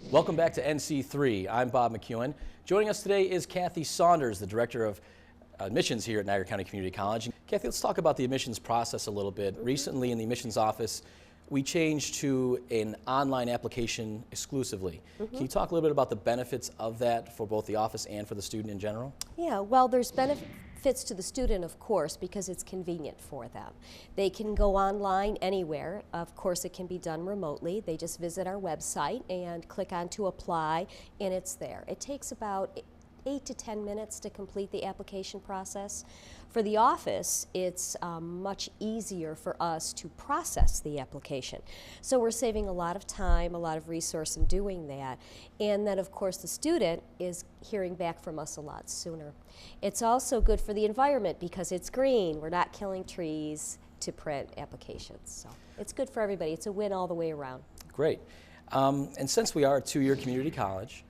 Welcome back to NC3. I'm Bob McEwen. Joining us today is Kathy Saunders, the Director of Admissions here at Niagara County Community College. Kathy, let's talk about the admissions process a little bit. Recently in the admissions office, we changed to an online application exclusively. Can you talk a little bit about the benefits of that for both the office and for the student in general? Yeah, well, there's benefits to the student, of course, because it's convenient for them. They can go online anywhere. Of course, it can be done remotely. They just visit our website and click on to apply, and it's there. It takes about 8 to 10 minutes to complete the application process. For the office, it's much easier for us to process the application. So we're saving a lot of time, a lot of resource in doing that. And then, of course, the student is hearing back from us a lot sooner. It's also good for the environment because it's green. We're not killing trees to print applications. So it's good for everybody. It's a win all the way around. Great. And since we are a two-year community college,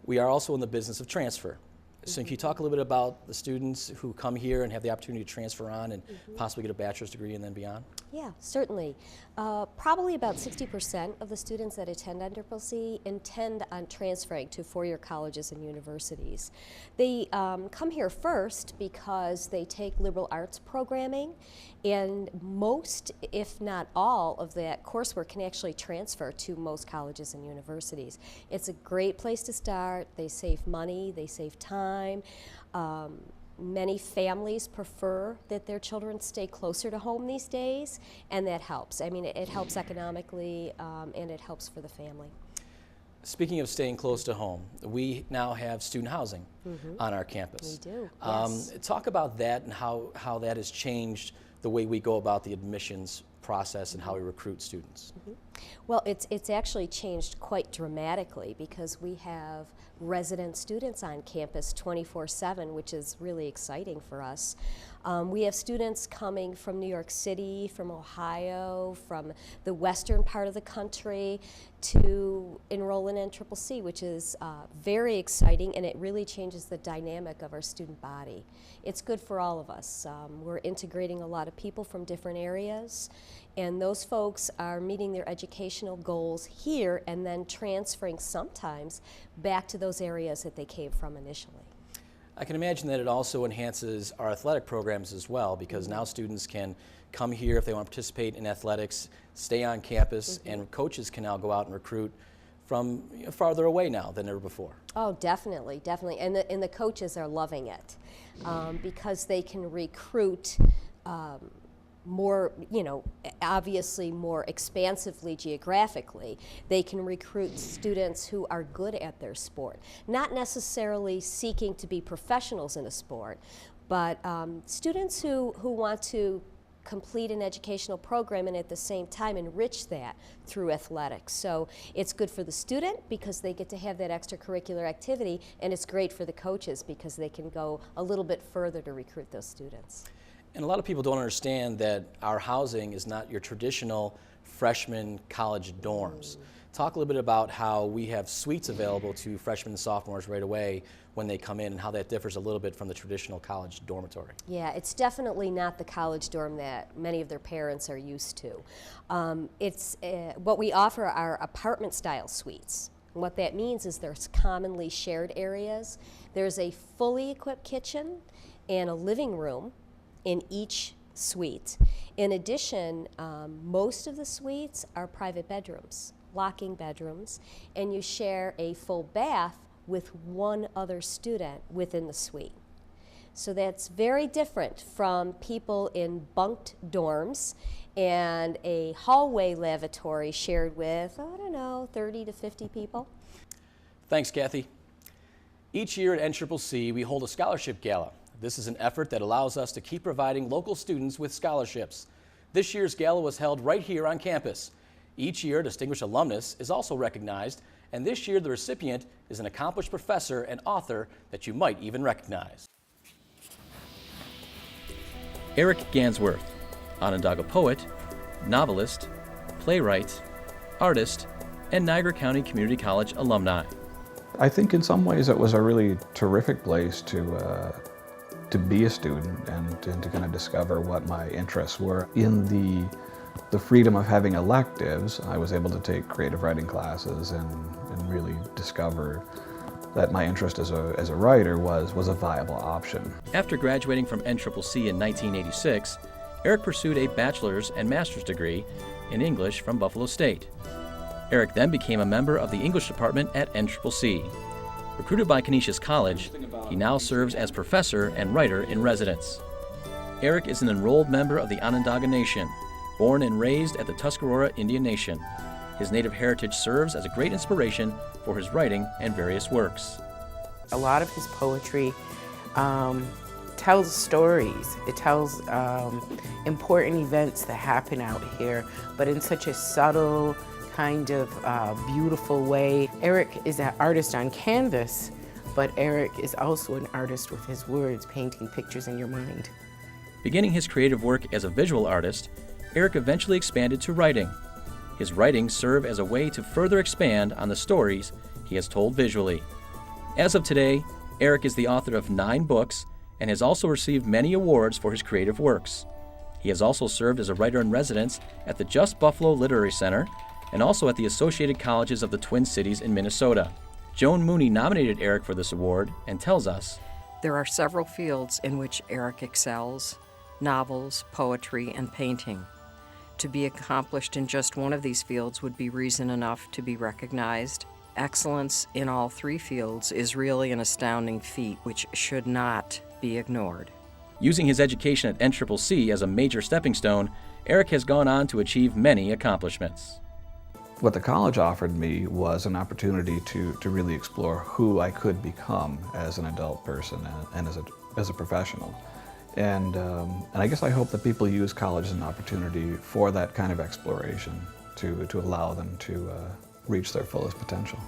we are also in the business of transfer. So can you talk a little bit about the students who come here and have the opportunity to transfer on and possibly get a bachelor's degree and then beyond? Yeah, certainly. Probably about 60% of the students that attend NCCC intend on transferring to four-year colleges and universities. They come here first because they take liberal arts programming, and most, if not all, of that coursework can actually transfer to most colleges and universities. It's a great place to start. They save money, they save time. Many families prefer that their children stay closer to home these days, and that helps. I mean, it helps economically, and it helps for the family. Speaking of staying close to home, we now have student housing on our campus. We do, yes. Talk about that and how that has changed the way we go about the admissions process and how we recruit students. Well, it's actually changed quite dramatically because we have resident students on campus 24/7, which is really exciting for us. We have students coming from New York City, from Ohio, from the western part of the country to enroll in NCCC, which is very exciting, and it really changes the dynamic of our student body. It's good for all of us. We're integrating a lot of people from different areas, and those folks are meeting their educational goals here and then transferring sometimes back to those areas that they came from initially. I can imagine that it also enhances our athletic programs as well, because now students can come here if they want to participate in athletics, stay on campus, and coaches can now go out and recruit from farther away now than ever before. Oh, definitely, definitely. And the coaches are loving it because they can recruit more, obviously more expansively geographically. They can recruit students who are good at their sport, not necessarily seeking to be professionals in a sport, but students who want to complete an educational program and at the same time enrich that through athletics. So it's good for the student because they get to have that extracurricular activity, and it's great for the coaches because they can go a little bit further to recruit those students. And a lot of people don't understand that our housing is not your traditional freshman college dorms. Talk a little bit about how we have suites available to freshmen and sophomores right away when they come in, and how that differs a little bit from the traditional college dormitory. Yeah, it's definitely not the college dorm that many of their parents are used to. What we offer are apartment-style suites. What that means is there's commonly shared areas. There's a fully equipped kitchen and a living room in each suite. In addition, most of the suites are private bedrooms, locking bedrooms, and you share a full bath with one other student within the suite. So that's very different from people in bunked dorms and a hallway lavatory shared with, 30 to 50 people. Thanks, Kathy. Each year at NCCC, we hold a scholarship gala. This is an effort that allows us to keep providing local students with scholarships. This year's gala was held right here on campus. Each year, Distinguished Alumnus is also recognized, and this year the recipient is an accomplished professor and author that you might even recognize. Eric Gansworth, Onondaga poet, novelist, playwright, artist, and Niagara County Community College alumni. I think in some ways it was a really terrific place to be a student and to kind of discover what my interests were. In the the freedom of having electives, I was able to take creative writing classes and really discover that my interest as a writer was a viable option. After graduating from NCCC in 1986, Eric pursued a bachelor's and master's degree in English from Buffalo State. Eric then became a member of the English department at NCCC. Recruited by Canisius College, he now serves as professor and writer in residence. Eric is an enrolled member of the Onondaga Nation, born and raised at the Tuscarora Indian Nation. His native heritage serves as a great inspiration for his writing and various works. A lot of his poetry tells stories. It tells important events that happen out here, but in such a subtle, kind of beautiful way. Eric is an artist on canvas, but Eric is also an artist with his words, painting pictures in your mind. Beginning his creative work as a visual artist, Eric eventually expanded to writing. His writings serve as a way to further expand on the stories he has told visually. As of today, Eric is the author of 9 books and has also received many awards for his creative works. He has also served as a writer-in-residence at the Just Buffalo Literary Center and also at the Associated Colleges of the Twin Cities in Minnesota. Joan Mooney nominated Eric for this award and tells us, "There are several fields in which Eric excels: novels, poetry, and painting. To be accomplished in just one of these fields would be reason enough to be recognized. Excellence in all 3 fields is really an astounding feat which should not be ignored." Using his education at NCCC as a major stepping stone, Eric has gone on to achieve many accomplishments. What the college offered me was an opportunity to really explore who I could become as an adult person and as a professional. And I guess I hope that people use college as an opportunity for that kind of exploration to allow them to reach their fullest potential.